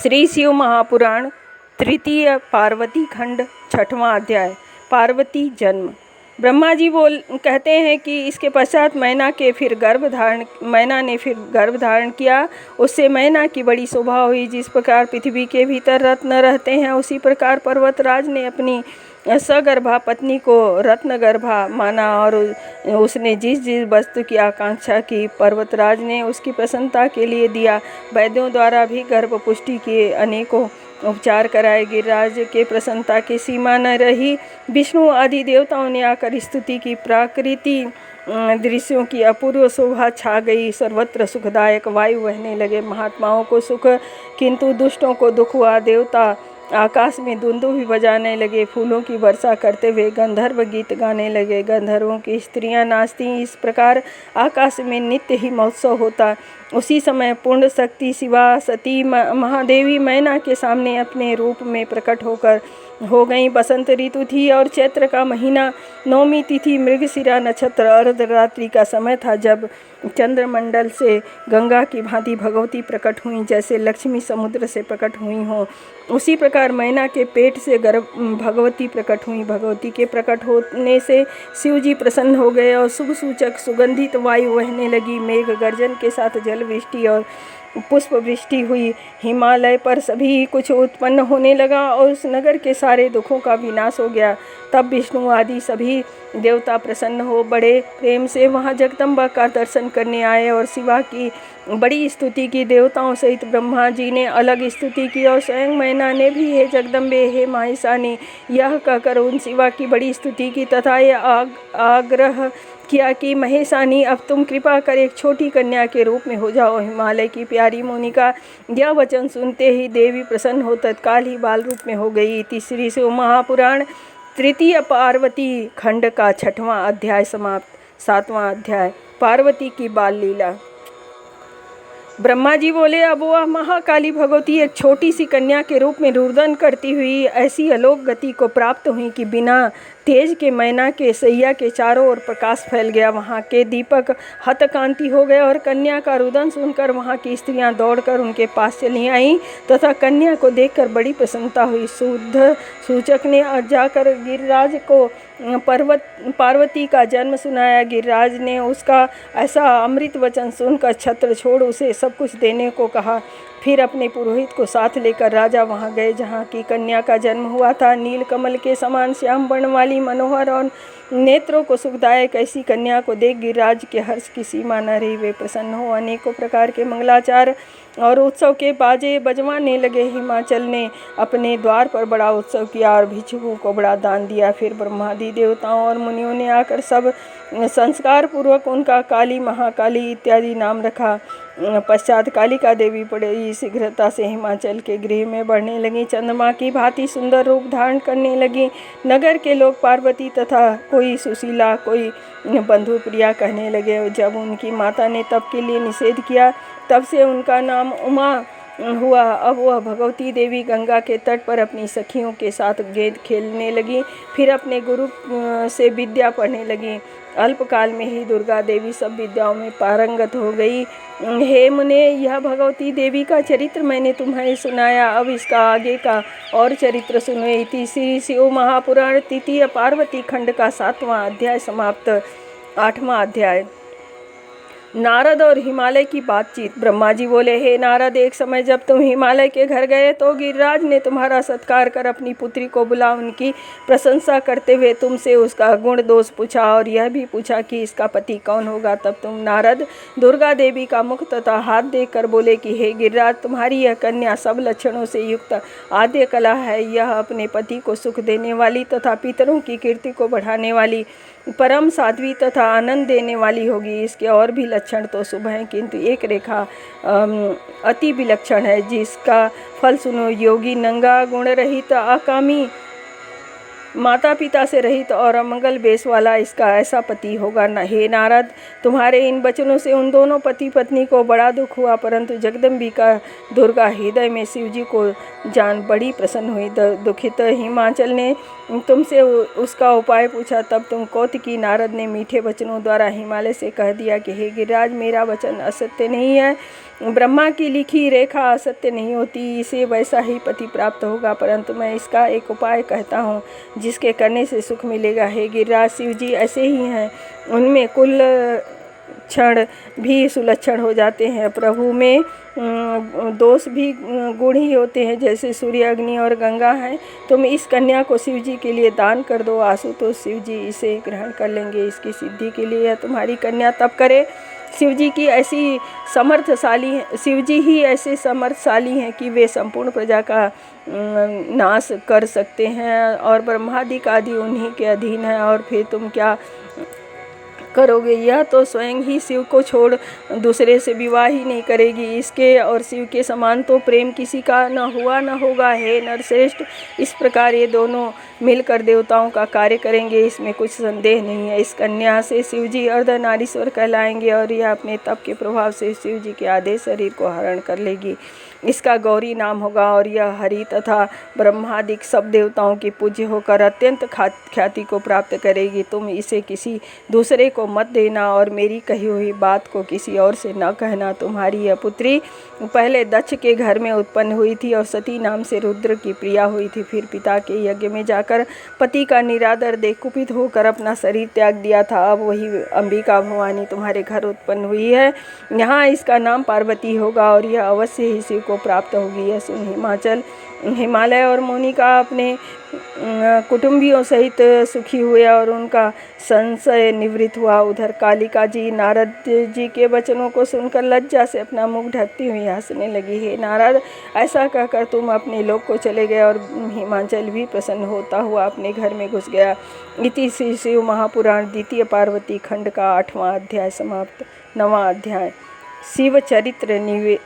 श्री शिव महापुराण तृतीय पार्वती खंड छठवां अध्याय। पार्वती जन्म। ब्रह्मा जी कहते हैं कि इसके पश्चात मैना ने फिर गर्भ धारण किया। उससे मैना की बड़ी शोभा हुई। जिस प्रकार पृथ्वी के भीतर रत्न रहते हैं, उसी प्रकार पर्वतराज ने अपनी सगर्भा पत्नी को रत्नगर्भा माना और उसने जिस जिस वस्तु की आकांक्षा की, पर्वतराज ने उसकी प्रसन्नता के लिए दिया। वैद्यों द्वारा भी गर्भ पुष्टि के अनेकों उपचार कराए। गिरिराज के प्रसन्नता की सीमा न रही। विष्णु आदि देवताओं ने आकर स्तुति की। प्राकृति दृश्यों की अपूर्व शोभा छा गई। सर्वत्र सुखदायक वायु बहने लगे। महात्माओं को सुख, किंतु दुष्टों को दुख हुआ। देवता आकाश में दुंदुभी बजाने लगे। फूलों की वर्षा करते हुए गंधर्व गीत गाने लगे। गंधर्वों की स्त्रियां नाचती। इस प्रकार आकाश में नित्य ही महोत्सव होता। उसी समय पूर्ण शक्ति शिवा सती महादेवी मैना के सामने अपने रूप में प्रकट हो गई। बसंत ऋतु थी और चैत्र का महीना, नौमी तिथि, मृगशिरा नक्षत्र, अर्धरात्रि का समय था, जब चंद्रमंडल से गंगा की भांति भगवती प्रकट हुई, जैसे लक्ष्मी समुद्र से प्रकट हुई हो। उसी प्रकार मैना के पेट से भगवती प्रकट हुई। भगवती के प्रकट होने से शिव जी प्रसन्न हो गए और शुभ सूचक सुगंधित वायु बहने लगी। मेघ गर्जन के साथ जल वृष्टि और पुष्प वृष्टि हुई। हिमालय पर सभी कुछ उत्पन्न होने लगा और उस नगर के सारे दुखों का विनाश हो गया। तब विष्णु आदि सभी देवता प्रसन्न हो बड़े प्रेम से वहां जगदम्बा का दर्शन करने आए और शिवा की बड़ी स्तुति की। देवताओं सहित ब्रह्मा जी ने अलग स्तुति की और स्वयं मैना ने भी हे जगदम्बे, हे माहिसानी, यह कहकर उन शिवा की बड़ी स्तुति की तथा यह आग्रह किया कि महेशानी, अब तुम कृपा कर एक छोटी कन्या के रूप में हो जाओ। हिमालय की प्यारी मोनिका यह वचन सुनते ही देवी प्रसन्न हो तत्काल ही बाल रूप में हो गई। इति श्री शिव महापुराण तृतीय पार्वती खंड का छठवां अध्याय समाप्त। सातवां अध्याय पार्वती की बाल लीला। ब्रह्मा जी बोले, अब वह महाकाली भगवती एक छोटी सी कन्या के रूप में रुदन करती हुई ऐसी अलोक गति को प्राप्त हुई कि बिना तेज के मैना के सैया के चारों ओर प्रकाश फैल गया। वहाँ के दीपक हतकांति हो गए और कन्या का रुदन सुनकर वहाँ की स्त्रियां दौड़कर उनके पास चली आईं तथा कन्या को देखकर बड़ी प्रसन्नता हुई। शुद्ध सूचक ने जाकर गिरिराज को पार्वती का जन्म सुनाया। गिरिराज ने उसका ऐसा अमृत वचन सुनकर छत्र छोड़ उसे सब कुछ देने को कहा। फिर अपने पुरोहित को साथ लेकर राजा वहां गए जहां की कन्या का जन्म हुआ था। नील कमल के समान श्याम वर्ण वाली, मनोहर और नेत्रों को सुखदायक ऐसी कन्या को देख गिरिराज के हर्ष की सीमा न रही। वे प्रसन्न हो अनेकों प्रकार के मंगलाचार और उत्सव के बाजे बजवाने लगे। हिमाचल ने अपने द्वार पर बड़ा उत्सव किया और भिक्षुकों को बड़ा दान दिया। फिर ब्रह्मादि देवताओं और मुनियों ने आकर सब संस्कार पूर्वक उनका काली, महाकाली इत्यादि नाम रखा। पश्चात कालिका देवी बड़ी शीघ्रता से हिमाचल के गृह में बढ़ने लगी। चंद्रमा की भांति सुंदर रूप धारण करने लगी। नगर के लोग पार्वती तथा कोई सुशीला, कोई बंधु प्रिया कहने लगे। जब उनकी माता ने तप के लिए निषेध किया, तब से उनका नाम उमा हुआ। अब वह भगवती देवी गंगा के तट पर अपनी सखियों के साथ गेंद खेलने लगी। फिर अपने गुरु से विद्या पढ़ने लगी। अल्पकाल में ही दुर्गा देवी सब विद्याओं में पारंगत हो गई। हे मुने, यह भगवती देवी का चरित्र मैंने तुम्हें सुनाया। अब इसका आगे का और चरित्र सुनो। इति श्री शिव महापुराण तृतीय पार्वती खंड का सातवां अध्याय समाप्त। आठवां अध्याय नारद और हिमालय की बातचीत। ब्रह्मा जी बोले, हे नारद, एक समय जब तुम हिमालय के घर गए तो गिरिराज ने तुम्हारा सत्कार कर अपनी पुत्री को बुला उनकी प्रशंसा करते हुए तुमसे उसका गुण दोष पूछा और यह भी पूछा कि इसका पति कौन होगा। तब तुम नारद दुर्गा देवी का मुख तथा हाथ देखकर बोले कि हे गिरिराज, तुम्हारी यह कन्या सब लक्षणों से युक्त आद्य कला है। यह अपने पति को सुख देने वाली तथा पितरों की कीर्ति को बढ़ाने वाली, परम साध्वी तथा आनंद देने वाली होगी। इसके और भी लक्षण तो शुभ हैं, किंतु एक रेखा अति विलक्षण है, जिसका फल सुनो। योगी, नंगा, गुण रहित, अकामी, माता पिता से रहित और अमंगल बेस वाला इसका ऐसा पति होगा न। हे नारद, तुम्हारे इन वचनों से उन दोनों पति पत्नी को बड़ा दुख हुआ, परंतु जगदम्बिका दुर्गा हृदय में शिव जी को जान बड़ी प्रसन्न हुई। दुखित हिमाचल ने तुमसे उसका उपाय पूछा, तब तुम कौतिकी नारद ने मीठे वचनों द्वारा हिमालय से कह दिया कि हे गिरिराज, मेरा वचन असत्य नहीं है। ब्रह्मा की लिखी रेखा असत्य नहीं होती, इसे वैसा ही पति प्राप्त होगा, परंतु मैं इसका एक उपाय कहता हूँ जिसके करने से सुख मिलेगा। हे गिरिराज, शिव जी ऐसे ही हैं, उनमें कुल क्षण भी सुलक्षण हो जाते हैं। प्रभु में दोष भी गुण ही होते हैं, जैसे सूर्य, अग्नि और गंगा हैं। तुम इस कन्या को शिव जी के लिए दान कर दो, आशुतोष शिव जी इसे ग्रहण कर लेंगे। इसकी सिद्धि के लिए तुम्हारी कन्या तप करे। शिव जी ही ऐसे समर्थशाली हैं कि वे संपूर्ण प्रजा का नाश कर सकते हैं, और ब्रह्मादि आदि उन्हीं के अधीन है। और फिर तुम क्या करोगे? यह तो स्वयं ही शिव को छोड़ दूसरे से विवाह ही नहीं करेगी। इसके और शिव के समान तो प्रेम किसी का न हुआ न होगा। हे नरश्रेष्ठ, इस प्रकार ये दोनों मिलकर देवताओं का कार्य करेंगे, इसमें कुछ संदेह नहीं है। इस कन्या से शिव जी अर्धनारीश्वर कहलाएंगे, और यह अपने तप के प्रभाव से शिव जी के आधे शरीर को हरण कर लेगी। इसका गौरी नाम होगा, और यह हरि तथा ब्रह्मादिक सब देवताओं की पूज्य होकर अत्यंत ख्याति को प्राप्त करेगी। तुम इसे किसी दूसरे को मत देना, और मेरी कही हुई बात को किसी और से न कहना। तुम्हारी यह पुत्री पहले दक्ष के घर में उत्पन्न हुई थी, और सती नाम से रुद्र की प्रिया हुई थी। फिर पिता के यज्ञ में जाकर पति का निरादर देख कुपित होकर अपना शरीर त्याग दिया था। अब वही अंबिका भवानी तुम्हारे घर उत्पन्न हुई है। यहाँ इसका नाम पार्वती होगा, और यह अवश्य ही शिव को प्राप्त होगी। यह सुन हिमालय और मोनिका अपने कुटुंबियों सहित सुखी हुए, और उनका संशय निवृत्त हुआ। उधर कालिका जी नारद जी के वचनों को सुनकर लज्जा से अपना मुख ढकती हुई हंसने लगी। हे नारद, ऐसा कहकर तुम अपने लोक को चले गए, और हिमाचल भी प्रसन्न होता हुआ अपने घर में घुस गया। इति श्री शिव महापुराण द्वितीय पार्वती खंड का 8वां अध्याय समाप्त। 9वां अध्याय शिव चरित्र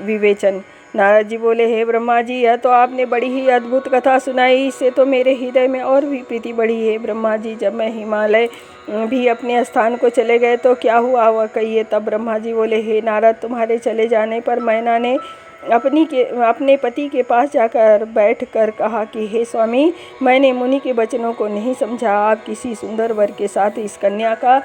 विवेचन। नारद जी बोले, हे ब्रह्मा जी, यह तो आपने बड़ी ही अद्भुत कथा सुनाई, इससे तो मेरे हृदय में और भी प्रीति बढ़ी है। ब्रह्मा जी, जब मैं हिमालय भी अपने स्थान को चले गए तो क्या हुआ, वह कहिए। तब ब्रह्मा जी बोले, हे नारद, तुम्हारे चले जाने पर मैना ने अपने पति के पास जाकर बैठ कर कहा कि हे स्वामी, मैंने मुनि के वचनों को नहीं समझा। आप किसी सुंदर वर के साथ इस कन्या का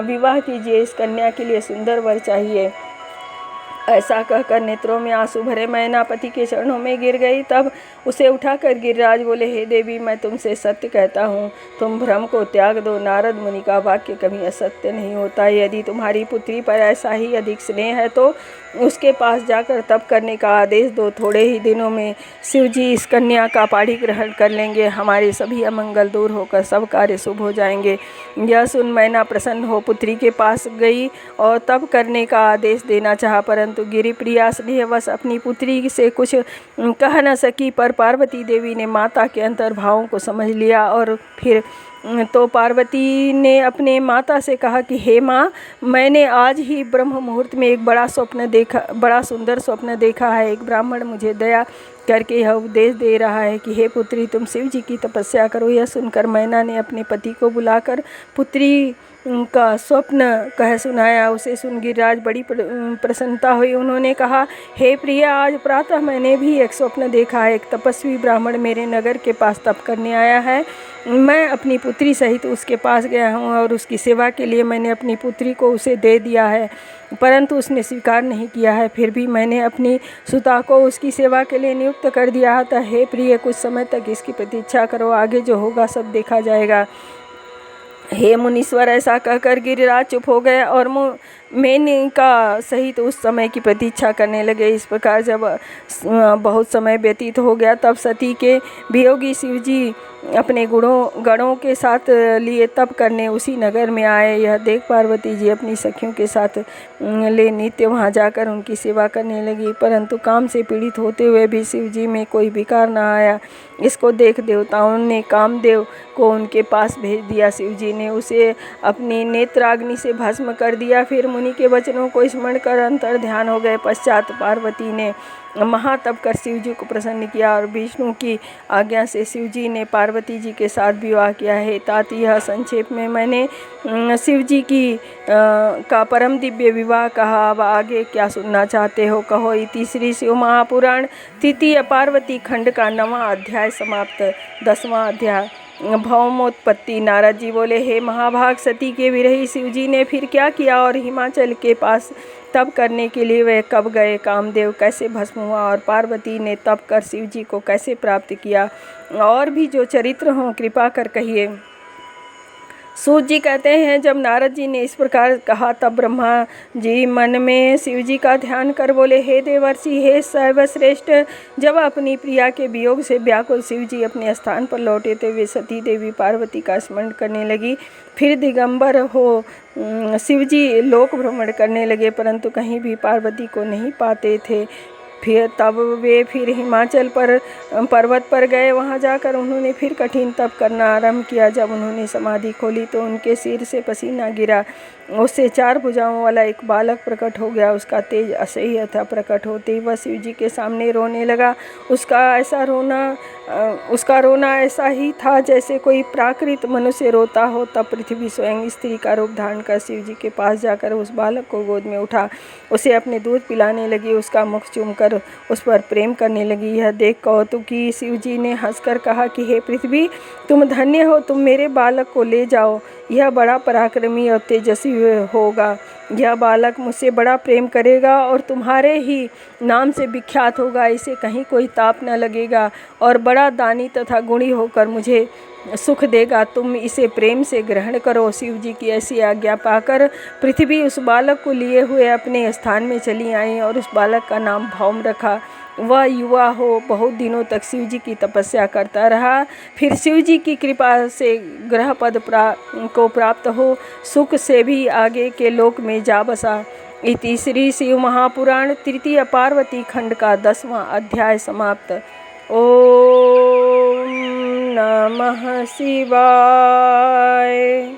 विवाह कीजिए। इस कन्या के लिए सुंदर वर चाहिए। ऐसा कहकर नेत्रों में आंसू भरे मैना पति के चरणों में गिर गई। तब उसे उठाकर गिरिराज बोले, हे देवी, मैं तुमसे सत्य कहता हूँ, तुम भ्रम को त्याग दो। नारद मुनि का वाक्य कभी असत्य नहीं होता। यदि तुम्हारी पुत्री पर ऐसा ही अधिक स्नेह है तो उसके पास जाकर तप करने का आदेश दो। थोड़े ही दिनों में शिव जी इस कन्या का पाणी ग्रहण कर लेंगे। हमारे सभी अमंगल दूर होकर सब कार्य शुभ हो जाएंगे। यह सुन मैना प्रसन्न हो पुत्री के पास गई और तप करने का आदेश देना चाहा, परंतु गिरिप्रिया स्नेहवश अपनी पुत्री से कुछ कह न सकी। पर पार्वती देवी ने माता के अंतर्भावों को समझ लिया, और फिर तो पार्वती ने अपने माता से कहा कि हे माँ, मैंने आज ही ब्रह्म मुहूर्त में एक बड़ा सुंदर स्वप्न देखा है। एक ब्राह्मण मुझे दया करके यह उपदेश दे रहा है कि हे पुत्री, तुम शिव जी की तपस्या करो। यह सुनकर मैना ने अपने पति को बुलाकर पुत्री का स्वप्न कह सुनाया। उसे सुन गिरिराज बड़ी प्रसन्नता हुई। उन्होंने कहा, हे प्रिया, आज प्रातः मैंने भी एक स्वप्न देखा है। एक तपस्वी ब्राह्मण मेरे नगर के पास तप करने आया है। मैं अपनी पुत्री सहित उसके पास गया हूँ, और उसकी सेवा के लिए मैंने अपनी पुत्री को उसे दे दिया है, परंतु उसने स्वीकार नहीं किया है। फिर भी मैंने अपनी सुता को उसकी सेवा के लिए नियुक्त कर दिया था। हे प्रिय, कुछ समय तक इसकी प्रतीक्षा करो, आगे जो होगा सब देखा जाएगा। हे मुनीश्वर, ऐसा कहकर गिरिराज चुप हो गए और मेनका सहित उस समय की प्रतीक्षा करने लगे। इस प्रकार जब बहुत समय व्यतीत हो गया, तब सती के वियोगी शिव जी अपने गणों के साथ लिए तप करने उसी नगर में आए। यह देख पार्वती जी अपनी सखियों के साथ ले नित्य वहाँ जाकर उनकी सेवा करने लगी, परंतु काम से पीड़ित होते हुए भी शिव जी में कोई विकार न आया। इसको देख देवताओं ने कामदेव को उनके पास भेज दिया। शिव जी ने उसे अपनी नेत्राग्नि से भस्म कर दिया। फिर मुनि मुनि के वचनों को स्मरण कर अंतर ध्यान हो गए। पश्चात पार्वती ने महातप कर शिव जी को प्रसन्न किया और विष्णु की आज्ञा से शिव जी ने पार्वती जी के साथ विवाह किया है। तात यह संक्षेप में मैंने शिव जी की का परम दिव्य विवाह कहा। अब आगे क्या सुनना चाहते हो कहो। इति श्री शिव महापुराण तृतीय पार्वती खंड का 9वां अध्याय समाप्त। 10वां अध्याय भौमोत्पत्ति। नारद जी बोले, हे महाभाग, सती के विरही शिव जी ने फिर क्या किया और हिमाचल के पास तप करने के लिए वे कब गए? कामदेव कैसे भस्म हुआ और पार्वती ने तप कर शिव जी को कैसे प्राप्त किया? और भी जो चरित्र हों कृपा कर कहिए। सूत जी कहते हैं, जब नारद जी ने इस प्रकार कहा तब ब्रह्मा जी मन में शिव जी का ध्यान कर बोले, हे देवर्षि, हे सर्वश्रेष्ठ। जब अपनी प्रिया के वियोग से व्याकुल शिव जी अपने स्थान पर लौटे तो वे सती देवी पार्वती का स्मरण करने लगी। फिर दिगंबर हो शिव जी लोक भ्रमण करने लगे, परंतु कहीं भी पार्वती को नहीं पाते थे। फिर तब वे फिर हिमाचल पर पर्वत पर गए। वहां जाकर उन्होंने फिर कठिन तप करना आरंभ किया। जब उन्होंने समाधि खोली तो उनके सिर से पसीना गिरा। उससे 4 भुजाओं वाला एक बालक प्रकट हो गया। उसका तेज असह्य था। प्रकट होते ही वह शिव जी के सामने रोने लगा। उसका रोना ऐसा ही था जैसे कोई प्राकृत मनुष्य रोता हो। तब पृथ्वी स्वयं स्त्री का रूप धारण कर शिव जी के पास जाकर उस बालक को गोद में उठा, उसे अपने दूध पिलाने लगी, उसका मुख चूमकर उस पर प्रेम करने लगी। यह देख कौतुकी शिव जी ने हंसकर कहा कि हे पृथ्वी, तुम धन्य हो, तुम मेरे बालक को ले जाओ। यह बड़ा पराक्रमी और तेजस्वी होगा। यह बालक मुझसे बड़ा प्रेम करेगा और तुम्हारे ही नाम से विख्यात होगा। इसे कहीं कोई ताप न लगेगा और बड़ा दानी तथा गुणी होकर मुझे सुख देगा। तुम इसे प्रेम से ग्रहण करो। शिव जी की ऐसी आज्ञा पाकर पृथ्वी उस बालक को लिए हुए अपने स्थान में चली आई और उस बालक का नाम भौम रखा। वह युवा हो बहुत दिनों तक शिव जी की तपस्या करता रहा। फिर शिव जी की कृपा से ग्रह पद को प्राप्त हो सुख से भी आगे के लोक में जा बसा। इति श्री शिव महापुराण तृतीय पार्वती खंड का 10वां अध्याय समाप्त। ओम नमः शिवाय।